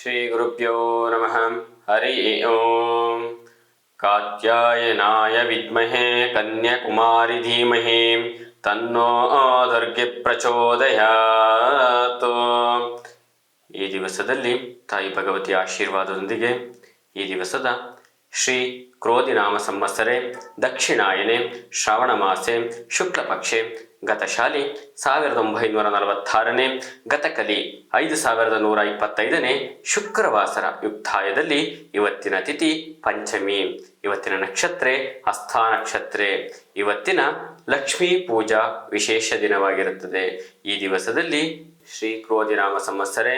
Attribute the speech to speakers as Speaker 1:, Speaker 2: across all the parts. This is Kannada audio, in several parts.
Speaker 1: ಶ್ರೀ ಗುರುಭ್ಯೋ ನಮಃ. ಹರಿ ಓಂ. ಕಾತ್ಯಾಯನಾಯ ವಿದ್ಮಹೇ ಕನ್ಯಾಕುಮಾರಿ ಧೀಮಹಿ ತನ್ನೋ ದುರ್ಗೆ ಪ್ರಚೋದಯಾತ್. ಈ ದಿವಸದಲ್ಲಿ ತಾಯಿ ಭಗವತಿಯ ಆಶೀರ್ವಾದದೊಂದಿಗೆ ಈ ದಿವಸದ ಶ್ರೀ ಕ್ರೋಧಿನಾಮ ಸಂವತ್ಸರೆ ದಕ್ಷಿಣಾಯನೆ ಶ್ರಾವಣ ಮಾಸೆ ಶುಕ್ಲ ಪಕ್ಷೆ ಗತಶಾಲಿ 1946ನೇ ಗತಕಲಿ 5125ನೇ ಶುಕ್ರವಾಸರ ಯುಕ್ತಾಯದಲ್ಲಿ ಇವತ್ತಿನ ತಿಥಿ ಪಂಚಮಿ. ಇವತ್ತಿನ ನಕ್ಷತ್ರೆ ಹಸ್ತ ನಕ್ಷತ್ರೆ. ಇವತ್ತಿನ ಲಕ್ಷ್ಮೀ ಪೂಜಾ ವಿಶೇಷ ದಿನವಾಗಿರುತ್ತದೆ. ಈ ದಿವಸದಲ್ಲಿ ಶ್ರೀ ಕ್ರೋಧಿನಾಮ ಸಂವತ್ಸರೆ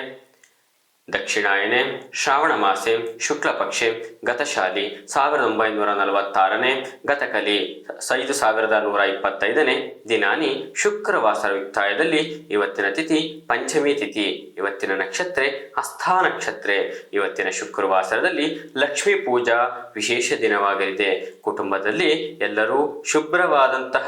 Speaker 1: ದಕ್ಷಿಣಾಯನೆ ಶ್ರಾವಣ ಮಾಸೆ ಶುಕ್ಲ ಪಕ್ಷೆ ಗತಶಾಲಿ 1946ನೇ ಗತಕಲಿ 5125ನೇ ದಿನಾನಿ ಶುಕ್ರವಾಸರ ಯುಕ್ತಾಯದಲ್ಲಿ ಇವತ್ತಿನ ತಿಥಿ ಪಂಚಮಿ ತಿಥಿ. ಇವತ್ತಿನ ನಕ್ಷತ್ರೆ ಹಸ್ತ ನಕ್ಷತ್ರೆ. ಇವತ್ತಿನ ಶುಕ್ರವಾಸರದಲ್ಲಿ ಲಕ್ಷ್ಮೀ ಪೂಜಾ ವಿಶೇಷ ದಿನವಾಗಲಿದೆ. ಕುಟುಂಬದಲ್ಲಿ ಎಲ್ಲರೂ ಶುಭ್ರವಾದಂತಹ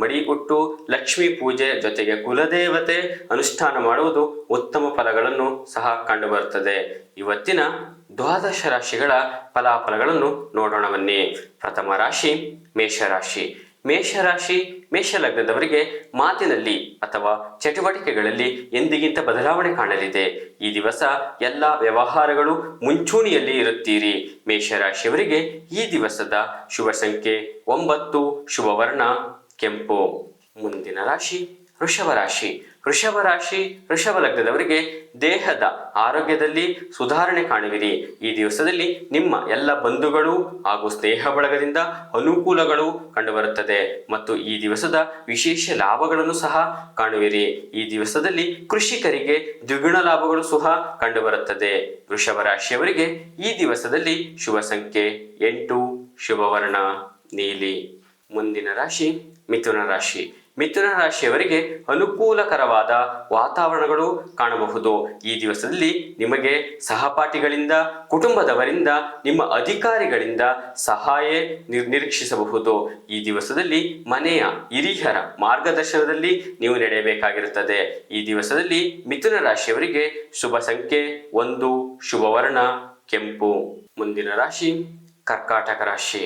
Speaker 1: ಮಡಿಗುಟ್ಟು ಲಕ್ಷ್ಮೀ ಪೂಜೆ ಜೊತೆಗೆ ಕುಲದೇವತೆ ಅನುಷ್ಠಾನ ಮಾಡುವುದು ಉತ್ತಮ ಫಲಗಳನ್ನು ಸಹ ಕಂಡುಬರುತ್ತದೆ. ಇವತ್ತಿನ ದ್ವಾದಶ ರಾಶಿಗಳ ಫಲಾಫಲಗಳನ್ನು ನೋಡೋಣ ಬನ್ನಿ. ಪ್ರಥಮ ರಾಶಿ ಮೇಷರಾಶಿ. ಮೇಷರಾಶಿ ಮೇಷಲಗ್ನದವರಿಗೆ ಮಾತಿನಲ್ಲಿ ಅಥವಾ ಚಟುವಟಿಕೆಗಳಲ್ಲಿ ಎಂದಿಗಿಂತ ಬದಲಾವಣೆ ಕಾಣಲಿದೆ. ಈ ದಿವಸ ಎಲ್ಲ ವ್ಯವಹಾರಗಳು ಮುಂಚೂಣಿಯಲ್ಲಿ ಇರುತ್ತೀರಿ. ಮೇಷರಾಶಿಯವರಿಗೆ ಈ ದಿವಸದ ಶುಭ ಸಂಖ್ಯೆ 9, ಶುಭ ವರ್ಣ ಕೆಂಪು. ಮುಂದಿನ ರಾಶಿ ವೃಷಭ ರಾಶಿ. ವೃಷಭ ರಾಶಿ ವೃಷಭ ಲಗ್ನದವರಿಗೆ ದೇಹದ ಆರೋಗ್ಯದಲ್ಲಿ ಸುಧಾರಣೆ ಕಾಣುವಿರಿ. ಈ ದಿವಸದಲ್ಲಿ ನಿಮ್ಮ ಎಲ್ಲ ಬಂಧುಗಳು ಹಾಗೂ ಸ್ನೇಹ ಬಳಗದಿಂದ ಅನುಕೂಲಗಳು ಕಂಡುಬರುತ್ತದೆ ಮತ್ತು ಈ ದಿವಸದ ವಿಶೇಷ ಲಾಭಗಳನ್ನು ಸಹ ಕಾಣುವಿರಿ. ಈ ದಿವಸದಲ್ಲಿ ಕೃಷಿಕರಿಗೆ ದ್ವಿಗುಣ ಲಾಭಗಳು ಸಹ ಕಂಡುಬರುತ್ತದೆ. ವೃಷಭ ರಾಶಿಯವರಿಗೆ ಈ ದಿವಸದಲ್ಲಿ ಶುಭ ಸಂಖ್ಯೆ 8, ಶುಭ ವರ್ಣ ನೀಲಿ. ಮುಂದಿನ ರಾಶಿ ಮಿಥುನ ರಾಶಿ. ಮಿಥುನ ರಾಶಿಯವರಿಗೆ ಅನುಕೂಲಕರವಾದ ವಾತಾವರಣಗಳು ಕಾಣಬಹುದು. ಈ ದಿವಸದಲ್ಲಿ ನಿಮಗೆ ಸಹಪಾಠಿಗಳಿಂದ, ಕುಟುಂಬದವರಿಂದ, ನಿಮ್ಮ ಅಧಿಕಾರಿಗಳಿಂದ ಸಹಾಯ ನಿರೀಕ್ಷಿಸಬಹುದು. ಈ ದಿವಸದಲ್ಲಿ ಮನೆಯ ಹಿರಿಯರ ಮಾರ್ಗದರ್ಶನದಲ್ಲಿ ನೀವು ನಡೆಯಬೇಕಾಗಿರುತ್ತದೆ. ಈ ದಿವಸದಲ್ಲಿ ಮಿಥುನ ರಾಶಿಯವರಿಗೆ ಶುಭ ಸಂಖ್ಯೆ 1, ಶುಭ ವರ್ಣ ಕೆಂಪು. ಮುಂದಿನ ರಾಶಿ ಕರ್ಕಾಟಕ ರಾಶಿ.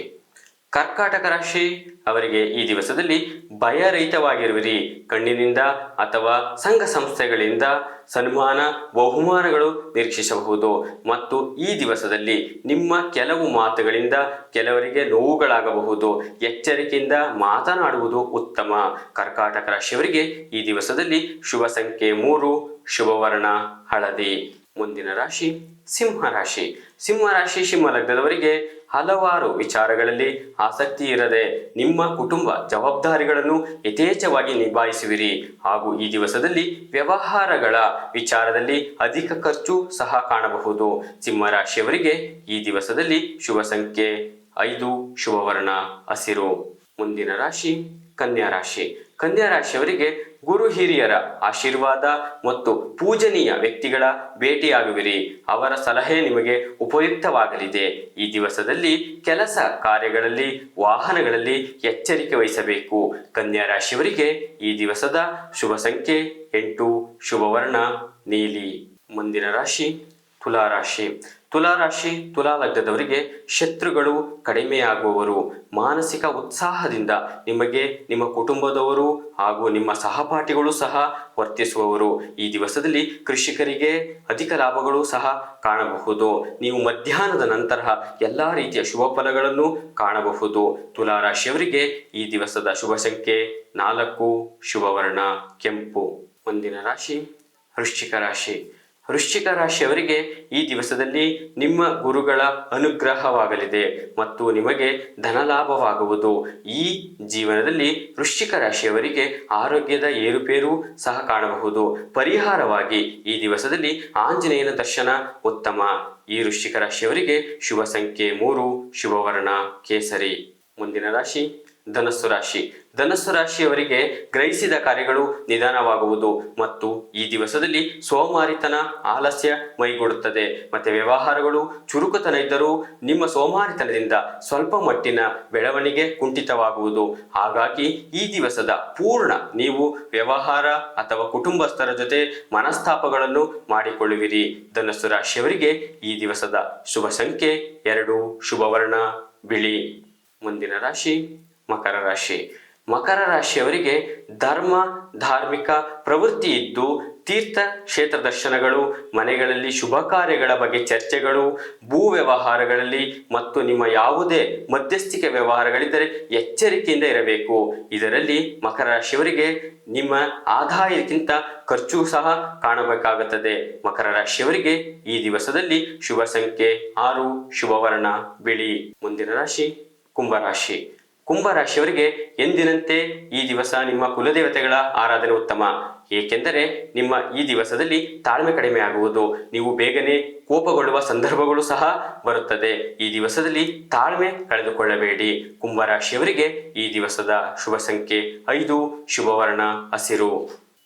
Speaker 1: ಕರ್ಕಾಟಕ ರಾಶಿ ಅವರಿಗೆ ಈ ದಿವಸದಲ್ಲಿ ಭಯರಹಿತವಾಗಿರುವಿರಿ. ಕಣ್ಣಿನಿಂದ ಅಥವಾ ಸಂಘ ಸಂಸ್ಥೆಗಳಿಂದ ಸನ್ಮಾನ ಬಹುಮಾನಗಳು ನಿರೀಕ್ಷಿಸಬಹುದು ಮತ್ತು ಈ ದಿವಸದಲ್ಲಿ ನಿಮ್ಮ ಕೆಲವು ಮಾತುಗಳಿಂದ ಕೆಲವರಿಗೆ ನೋವುಗಳಾಗಬಹುದು. ಎಚ್ಚರಿಕೆಯಿಂದ ಮಾತನಾಡುವುದು ಉತ್ತಮ. ಕರ್ಕಾಟಕ ರಾಶಿಯವರಿಗೆ ಈ ದಿವಸದಲ್ಲಿ ಶುಭ ಸಂಖ್ಯೆ 3, ಶುಭ ವರ್ಣ ಹಳದಿ. ಮುಂದಿನ ರಾಶಿ ಸಿಂಹ ರಾಶಿ. ಸಿಂಹ ರಾಶಿ ಸಿಂಹ ಲಗ್ನದವರಿಗೆ ಹಲವಾರು ವಿಚಾರಗಳಲ್ಲಿ ಆಸಕ್ತಿ ಇರದೆ ನಿಮ್ಮ ಕುಟುಂಬ ಜವಾಬ್ದಾರಿಗಳನ್ನು ಯಥೇಚ್ಛವಾಗಿ ನಿಭಾಯಿಸುವಿರಿ ಹಾಗೂ ಈ ದಿವಸದಲ್ಲಿ ವ್ಯವಹಾರಗಳ ವಿಚಾರದಲ್ಲಿ ಅಧಿಕ ಖರ್ಚು ಸಹ ಕಾಣಬಹುದು. ಸಿಂಹ ರಾಶಿಯವರಿಗೆ ಈ ದಿವಸದಲ್ಲಿ ಶುಭ ಸಂಖ್ಯೆ 5, ಶುಭ ವರ್ಣ ಹಸಿರು. ಮುಂದಿನ ರಾಶಿ ಕನ್ಯಾ ರಾಶಿ. ಕನ್ಯಾ ರಾಶಿಯವರಿಗೆ ಗುರು ಹಿರಿಯರ ಆಶೀರ್ವಾದ ಮತ್ತು ಪೂಜನೀಯ ವ್ಯಕ್ತಿಗಳ ಭೇಟಿಯಾಗುವಿರಿ. ಅವರ ಸಲಹೆ ನಿಮಗೆ ಉಪಯುಕ್ತವಾಗಲಿದೆ. ಈ ದಿವಸದಲ್ಲಿ ಕೆಲಸ ಕಾರ್ಯಗಳಲ್ಲಿ, ವಾಹನಗಳಲ್ಲಿ ಎಚ್ಚರಿಕೆ ವಹಿಸಬೇಕು. ಕನ್ಯಾ ರಾಶಿಯವರಿಗೆ ಈ ದಿವಸದ ಶುಭ ಸಂಖ್ಯೆ 8, ಶುಭ ವರ್ಣ ನೀಲಿ. ಮುಂದಿನ ರಾಶಿ ತುಲಾ ರಾಶಿ. ತುಲಾ ರಾಶಿ ತುಲಾ ಲಗ್ನದವರಿಗೆ ಶತ್ರುಗಳು ಕಡಿಮೆಯಾಗುವವರು. ಮಾನಸಿಕ ಉತ್ಸಾಹದಿಂದ ನಿಮಗೆ ನಿಮ್ಮ ಕುಟುಂಬದವರು ಹಾಗೂ ನಿಮ್ಮ ಸಹಪಾಠಿಗಳು ಸಹ ವರ್ತಿಸುವವರು. ಈ ದಿವಸದಲ್ಲಿ ಕೃಷಿಕರಿಗೆ ಅಧಿಕ ಲಾಭಗಳು ಸಹ ಕಾಣಬಹುದು. ನೀವು ಮಧ್ಯಾಹ್ನದ ನಂತರ ಎಲ್ಲ ರೀತಿಯ ಶುಭ ಫಲಗಳನ್ನು ಕಾಣಬಹುದು. ತುಲಾ ರಾಶಿಯವರಿಗೆ ಈ ದಿವಸದ ಶುಭ ಸಂಖ್ಯೆ 4, ಶುಭ ವರ್ಣ ಕೆಂಪು. ಮುಂದಿನ ರಾಶಿ ವೃಶ್ಚಿಕ ರಾಶಿ. ವೃಶ್ಚಿಕ ರಾಶಿಯವರಿಗೆ ಈ ದಿವಸದಲ್ಲಿ ನಿಮ್ಮ ಗುರುಗಳ ಅನುಗ್ರಹವಾಗಲಿದೆ ಮತ್ತು ನಿಮಗೆ ಧನಲಾಭವಾಗುವುದು. ಈ ಜೀವನದಲ್ಲಿ ವೃಶ್ಚಿಕ ರಾಶಿಯವರಿಗೆ ಆರೋಗ್ಯದ ಏರುಪೇರು ಸಹ ಕಾಣಬಹುದು. ಪರಿಹಾರವಾಗಿ ಈ ದಿವಸದಲ್ಲಿ ಆಂಜನೇಯನ ದರ್ಶನ ಉತ್ತಮ. ಈ ವೃಶ್ಚಿಕ ರಾಶಿಯವರಿಗೆ ಶುಭ ಸಂಖ್ಯೆ 3, ಶುಭ ವರ್ಣ ಕೇಸರಿ. ಮುಂದಿನ ರಾಶಿ ಧನಸ್ಸು ರಾಶಿ. ಧನಸ್ಸು ರಾಶಿಯವರಿಗೆ ಗ್ರಹಿಸಿದ ಕಾರ್ಯಗಳು ನಿಧಾನವಾಗುವುದು ಮತ್ತು ಈ ದಿವಸದಲ್ಲಿ ಸೋಮಾರಿತನ, ಆಲಸ್ಯ ಮೈಗೂಡುತ್ತದೆ. ಮತ್ತೆ ವ್ಯವಹಾರಗಳು ಚುರುಕುತನ ಇದ್ದರೂ ನಿಮ್ಮ ಸೋಮಾರಿತನದಿಂದ ಸ್ವಲ್ಪ ಮಟ್ಟಿನ ಬೆಳವಣಿಗೆ ಕುಂಠಿತವಾಗುವುದು. ಹಾಗಾಗಿ ಈ ದಿವಸದ ಪೂರ್ಣ ನೀವು ವ್ಯವಹಾರ ಅಥವಾ ಕುಟುಂಬಸ್ಥರ ಜೊತೆ ಮನಸ್ತಾಪಗಳನ್ನು ಮಾಡಿಕೊಳ್ಳುವಿರಿ. ಧನಸ್ಸು ರಾಶಿಯವರಿಗೆ ಈ ದಿವಸದ ಶುಭ ಸಂಖ್ಯೆ 2, ಶುಭ ವರ್ಣ ಬಿಳಿ. ಮುಂದಿನ ರಾಶಿ ಮಕರ ರಾಶಿ. ಮಕರ ರಾಶಿಯವರಿಗೆ ಧರ್ಮ ಧಾರ್ಮಿಕ ಪ್ರವೃತ್ತಿ ಇದ್ದು ತೀರ್ಥ ಕ್ಷೇತ್ರ ದರ್ಶನಗಳು, ಮನೆಗಳಲ್ಲಿ ಶುಭ ಕಾರ್ಯಗಳ ಬಗ್ಗೆ ಚರ್ಚೆಗಳು, ಭೂ ವ್ಯವಹಾರಗಳಲ್ಲಿ ಮತ್ತು ನಿಮ್ಮ ಯಾವುದೇ ಮಧ್ಯಸ್ಥಿಕೆ ವ್ಯವಹಾರಗಳಿದ್ದರೆ ಎಚ್ಚರಿಕೆಯಿಂದ ಇರಬೇಕು. ಇದರಲ್ಲಿ ಮಕರ ರಾಶಿಯವರಿಗೆ ನಿಮ್ಮ ಆದಾಯಕ್ಕಿಂತ ಖರ್ಚು ಸಹ ಕಾಣಬೇಕಾಗುತ್ತದೆ. ಮಕರ ರಾಶಿಯವರಿಗೆ ಈ ದಿವಸದಲ್ಲಿ ಶುಭ ಸಂಖ್ಯೆ 6, ಶುಭ ವರ್ಣ ಬಿಳಿ. ಮುಂದಿನ ರಾಶಿ ಕುಂಭರಾಶಿ. ಕುಂಭರಾಶಿಯವರಿಗೆ ಎಂದಿನಂತೆ ಈ ದಿವಸ ನಿಮ್ಮ ಕುಲದೇವತೆಗಳ ಆರಾಧನೆ ಉತ್ತಮ. ಏಕೆಂದರೆ ನಿಮ್ಮ ಈ ದಿವಸದಲ್ಲಿ ತಾಳ್ಮೆ ಕಡಿಮೆ ಆಗುವುದು. ನೀವು ಬೇಗನೆ ಕೋಪಗೊಳ್ಳುವ ಸಂದರ್ಭಗಳು ಸಹ ಬರುತ್ತದೆ. ಈ ದಿವಸದಲ್ಲಿ ತಾಳ್ಮೆ ಕಳೆದುಕೊಳ್ಳಬೇಡಿ. ಕುಂಭರಾಶಿಯವರಿಗೆ ಈ ದಿವಸದ ಶುಭ ಸಂಖ್ಯೆ 5, ಶುಭ ವರ್ಣ ಹಸಿರು.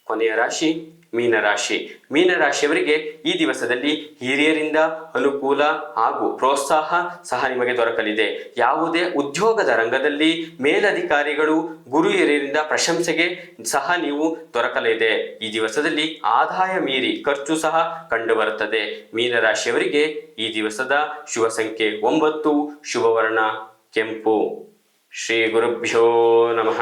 Speaker 1: ಕೊನೆಯ ರಾಶಿ ಮೀನರಾಶಿ. ಮೀನರಾಶಿಯವರಿಗೆ ಈ ದಿವಸದಲ್ಲಿ ಹಿರಿಯರಿಂದ ಅನುಕೂಲ ಹಾಗೂ ಪ್ರೋತ್ಸಾಹ ಸಹ ನಿಮಗೆ ದೊರಕಲಿದೆ. ಯಾವುದೇ ಉದ್ಯೋಗದ ರಂಗದಲ್ಲಿ ಮೇಲಧಿಕಾರಿಗಳು, ಗುರು ಹಿರಿಯರಿಂದ ಪ್ರಶಂಸೆಗೆ ಸಹ ನೀವು ದೊರಕಲಿದೆ. ಈ ದಿವಸದಲ್ಲಿ ಆದಾಯ ಮೀರಿ ಖರ್ಚು ಸಹ ಕಂಡುಬರುತ್ತದೆ. ಮೀನರಾಶಿಯವರಿಗೆ ಈ ದಿವಸದ ಶುಭ ಸಂಖ್ಯೆ 9, ಶುಭ ವರ್ಣ ಕೆಂಪು. ಶ್ರೀ ಗುರುಭ್ಯೋ ನಮಃ.